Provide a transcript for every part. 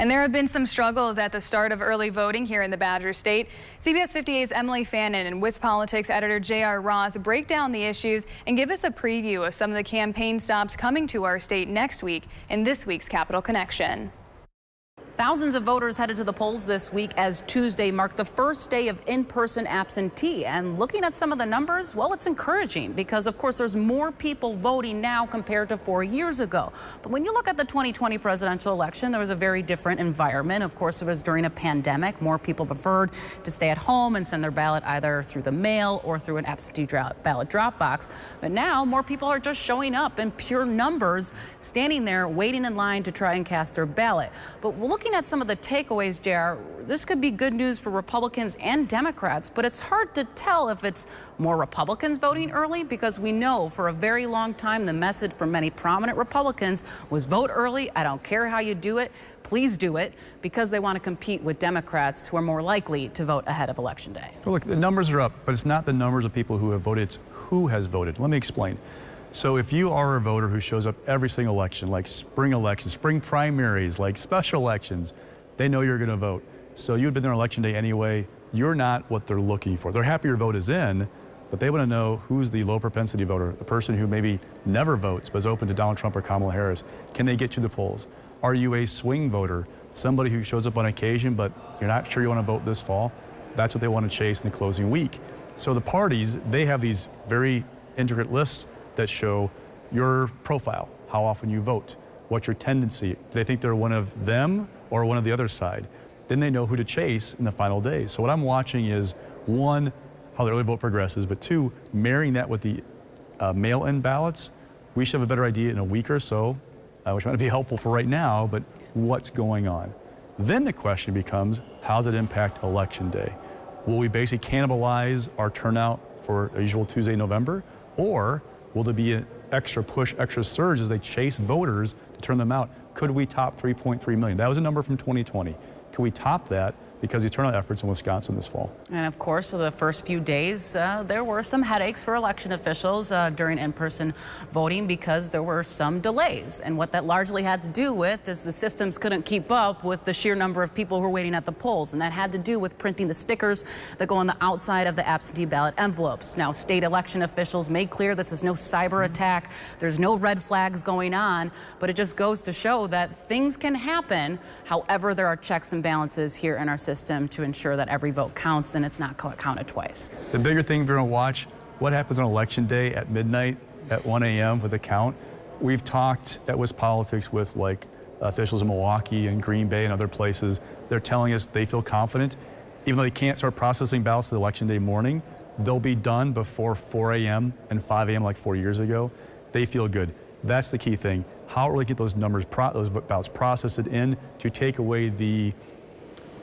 And there have been some struggles at the start of early voting here in the Badger State. CBS 58's Emilee Fannon and WisPolitics Editor JR Ross break down the issues and give us a preview of some of the campaign stops coming to our state next week in this week's Capital Connection. Thousands of voters headed to the polls this week as Tuesday marked the first day of in-person absentee. And looking at some of the numbers, well, it's encouraging because, of course, there's more people voting now compared to 4 years ago. But when you look at the 2020 presidential election, there was a very different environment. Of course, it was during a pandemic. More people preferred to stay at home and send their ballot either through the mail or through an absentee ballot drop box. But now more people are just showing up in pure numbers, standing there waiting in line to try and cast their ballot. But looking at some of the takeaways, JR, this could be good news for Republicans and Democrats, but it's hard to tell if it's more Republicans voting early, because we know for a very long time the message from many prominent Republicans was vote early. I don't care how you do it. Please do it, because they want to compete with Democrats who are more likely to vote ahead of Election Day. Well, look, the numbers are up, but it's not the numbers of people who have voted, it's who has voted. Let me explain. So if you are a voter who shows up every single election, like spring elections, spring primaries, like special elections, they know you're going to vote. So you've been there on Election Day anyway. You're not what they're looking for. They're happy your vote is in, but they want to know who's the low propensity voter, the person who maybe never votes but is open to Donald Trump or Kamala Harris. Can they get to the polls? Are you a swing voter, somebody who shows up on occasion but you're not sure you want to vote this fall? That's what they want to chase in the closing week. So the parties, they have these very intricate lists that show your profile, how often you vote, what's your tendency. Do they think they're one of them or one of the other side? Then they know who to chase in the final days. So what I'm watching is, one, how the early vote progresses, but two, marrying that with the mail-in ballots. We should have a better idea in a week or so, which might be helpful for right now, but what's going on? Then the question becomes, how does it impact Election Day? Will we basically cannibalize our turnout for a usual Tuesday, November? Or will there be an extra push, extra surge as they chase voters to turn them out? Could we top 3.3 million? That was a number from 2020. Could we top that because of these turnout efforts in Wisconsin this fall? And of course, for the first few days, there were some headaches for election officials during in-person voting because there were some delays. And what that largely had to do with is the systems couldn't keep up with the sheer number of people who were waiting at the polls. And that had to do with printing the stickers that go on the outside of the absentee ballot envelopes. Now, state election officials made clear this is no cyber attack. There's no red flags going on, but it just goes to show that things can happen. However, there are checks and balances here in our system to ensure that every vote counts and it's not counted twice. The bigger thing we're going to watch, what happens on Election Day at midnight at 1 a.m. with the count. We've talked at WisPolitics with officials in Milwaukee and Green Bay and other places. They're telling us they feel confident. Even though they can't start processing ballots the Election Day morning, they'll be done before 4 a.m. and 5 a.m. like 4 years ago. They feel good. That's the key thing. How early get those numbers, those ballots processed in to take away the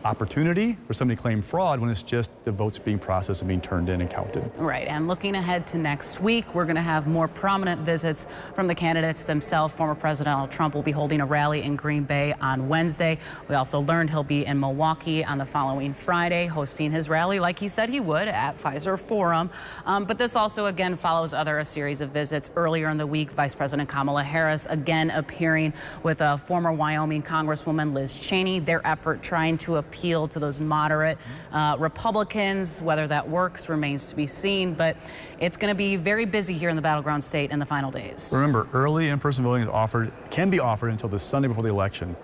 opportunity for somebody to claim fraud when it's just the votes being processed and being turned in and counted. Right, and looking ahead to next week, we're going to have more prominent visits from the candidates themselves. Former President Donald Trump will be holding a rally in Green Bay on Wednesday. We also learned he'll be in Milwaukee on the following Friday, hosting his rally like he said he would at Pfizer Forum. But this also, again, follows a series of visits. Earlier in the week, Vice President Kamala Harris again appearing with a former Wyoming Congresswoman Liz Cheney, their effort trying to appeal to those moderate Republicans. Whether that works remains to be seen, but it's going to be very busy here in the battleground state in the final days. Remember, early in-person voting can be offered until the Sunday before the election.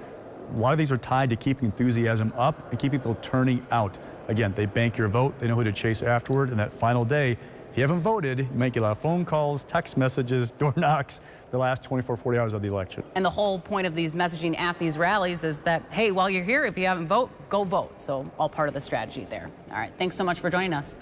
A lot of these are tied to keeping enthusiasm up and keep people turning out. Again, they bank your vote, they know who to chase afterward, and that final day, if you haven't voted, you might get a lot of phone calls, text messages, door knocks the last 24, 40 hours of the election. And the whole point of these messaging at these rallies is that, hey, while you're here, if you haven't voted, go vote. So all part of the strategy there. All right, thanks so much for joining us.